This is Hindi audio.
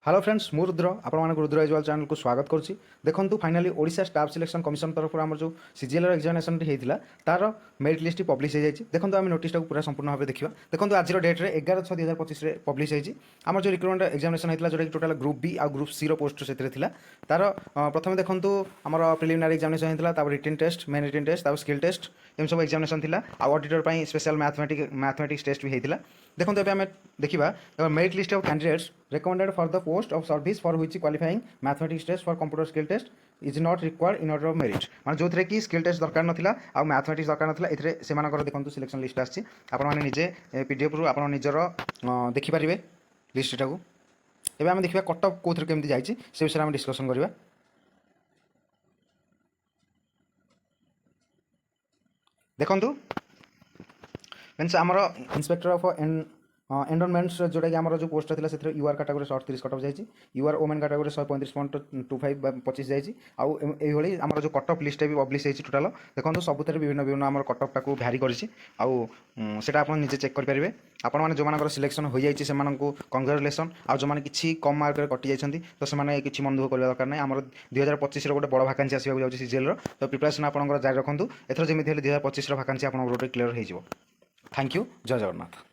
हेलो फ्रेंड्स मु रुद्र आपण रुद्र एजुआल चैनल को स्वागत करुच्ची। देखो finally Odisha staff selection commission तरफ आम जो सीजीएल एग्जामिनेशन होता तार मेरिट लिस्ट पब्लिश हो जाए। देखो आम नोटिस पूरा संपूर्ण भाव देखा। देखो आज डेट में 11/6/2025 पब्लिश होती आम जो रिक्रुटमेंट एग्जामिनेशन होता जोटा कि टोटाल ग्रुप बी आ ग्रुप सी पोस्ट से तार प्रथम देखो आम प्रिलिमिनारी एग्जामिनेशन होता written test main written test skill test एम सब एग्जामिनेशन थी ऑडिटर स्पेशल मैथमेटिक्स टेस्ट भी होता। देखो ये आम देखा merit list of candidates recommended for the post of service for which qualifying mathematics test for computer skill test is not required in order of merit मान जो थे कि स्किल टेस्ट दरकार नाला आ मैथमेटिक्स दरकार नाला ए से देखो सिलेक्शन लिस्ट आसी आपने निजे पीडीएफ रु आप निजर देखिपारे लिस्ट टाक एवं आम देखा कट ऑफ कौन केमती जाइए से विषय में डिस्कसन करवा। देखु मीन्स आमर इंस्पेक्टर ऑफ एंडोनमेंट्स जोटा कि आम जो पोस्ट था से यूआर कैटेगरी 38 कट ऑफ जाइए यूआर ओमेन कैटेगरी 135.25 25 जाइए आई आम जो कट ऑफ लिस्ट भी पब्लिश होती टोटाल देखो सब विभिन्न विभिन्न आम कट ऑफ टाक भ्यारी करटा आप निजे चेक करेंगे। आपण मैंने जो सिलेक्शन हो जाए से कंग्रेचुलेसन आ जो मैंने किसी कम मार्क कटि जाती तो से किसी मन दुख करने दरकार नहीं। आम 2025 गोटे बड़ भाकांसी आसवाक जाऊँगी सीजीएल तो प्रिपरेशन आप जारी रखुद एथर जमी 2025 भाकांसी आप गोटे क्लीयर हो। Thank you. जय जगन्नाथ।